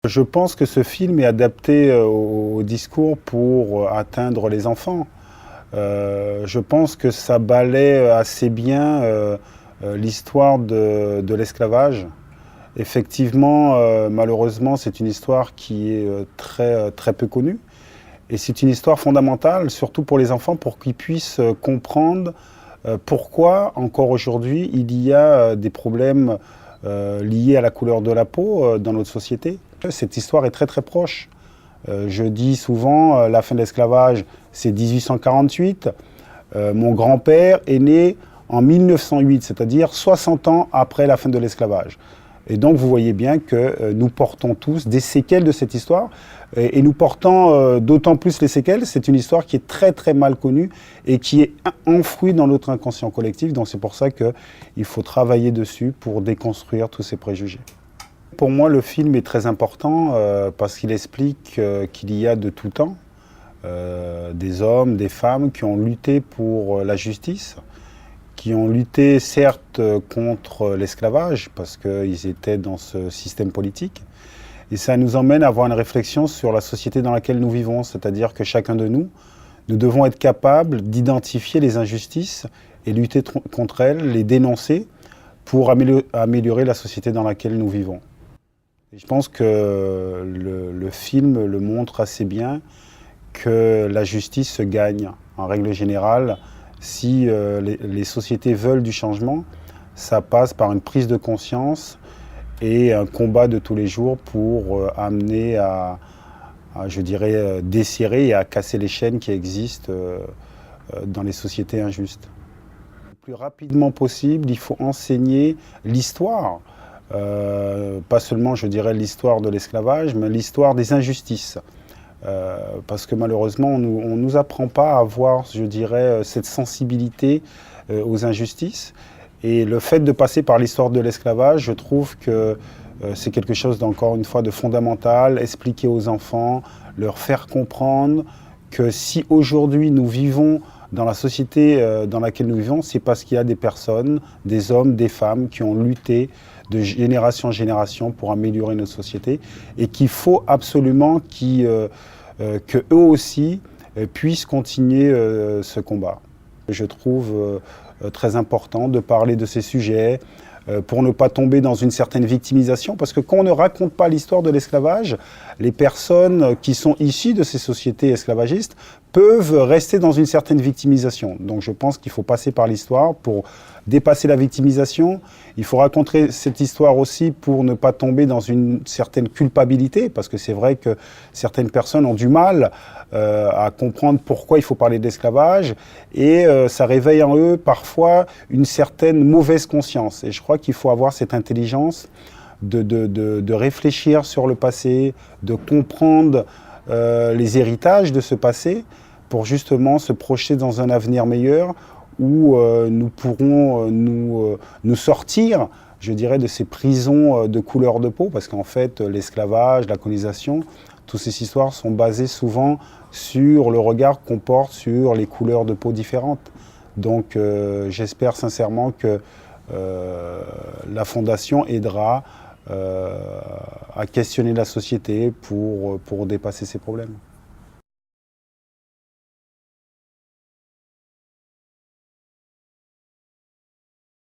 Je pense que ce film est adapté au discours pour atteindre les enfants. Je pense que ça balaie assez bien l'histoire de l'esclavage. Effectivement, malheureusement, c'est une histoire qui est très peu connue. Et c'est une histoire fondamentale, surtout pour les enfants, pour qu'ils puissent comprendre pourquoi, encore aujourd'hui, il y a des problèmes liés à la couleur de la peau dans notre société. Cette histoire est très proche. Je dis souvent, la fin de l'esclavage, c'est 1848. Mon grand-père est né en 1908, c'est-à-dire 60 ans après la fin de l'esclavage. Et donc, vous voyez bien que nous portons tous des séquelles de cette histoire. Et nous portons d'autant plus les séquelles. C'est une histoire qui est très mal connue et qui est enfouie dans notre inconscient collectif. Donc, c'est pour ça qu'il faut travailler dessus pour déconstruire tous ces préjugés. Pour moi, le film est très important parce qu'il explique qu'il y a de tout temps des hommes, des femmes qui ont lutté pour la justice, qui ont lutté certes contre l'esclavage parce qu'ils étaient dans ce système politique. Et ça nous emmène à avoir une réflexion sur la société dans laquelle nous vivons, c'est-à-dire que chacun de nous devons être capables d'identifier les injustices et lutter contre elles, les dénoncer pour améliorer la société dans laquelle nous vivons. Et je pense que le film le montre assez bien que la justice se gagne. En règle générale, si les sociétés veulent du changement, ça passe par une prise de conscience et un combat de tous les jours pour amener je dirais, desserrer et à casser les chaînes qui existent dans les sociétés injustes. Le plus rapidement possible, il faut enseigner l'histoire. Pas seulement, je dirais, l'histoire de l'esclavage, mais l'histoire des injustices. Parce que malheureusement, on ne nous apprend pas à avoir, je dirais, cette sensibilité aux injustices. Et le fait de passer par l'histoire de l'esclavage, je trouve que c'est quelque chose d'encore une fois de fondamental, expliquer aux enfants, leur faire comprendre que si aujourd'hui nous vivons dans la société dans laquelle nous vivons, c'est parce qu'il y a des personnes, des hommes, des femmes qui ont lutté de génération en génération pour améliorer notre société et qu'il faut absolument qu'eux aussi puissent continuer ce combat. Je trouve très important de parler de ces sujets pour ne pas tomber dans une certaine victimisation, parce que quand on ne raconte pas l'histoire de l'esclavage, les personnes qui sont issues de ces sociétés esclavagistes peuvent rester dans une certaine victimisation. Donc je pense qu'il faut passer par l'histoire pour dépasser la victimisation. Il faut raconter cette histoire aussi pour ne pas tomber dans une certaine culpabilité, parce que c'est vrai que certaines personnes ont du mal à comprendre pourquoi il faut parler d'esclavage, et ça réveille en eux parfois une certaine mauvaise conscience. Et je crois qu'il faut avoir cette intelligence de réfléchir sur le passé, de comprendre les héritages de ce passé, pour justement se projeter dans un avenir meilleur où nous pourrons nous sortir, je dirais, de ces prisons de couleur de peau, parce qu'en fait, l'esclavage, la colonisation, toutes ces histoires sont basées souvent sur le regard qu'on porte sur les couleurs de peau différentes. Donc j'espère sincèrement que la Fondation aidera à questionner la société pour dépasser ces problèmes.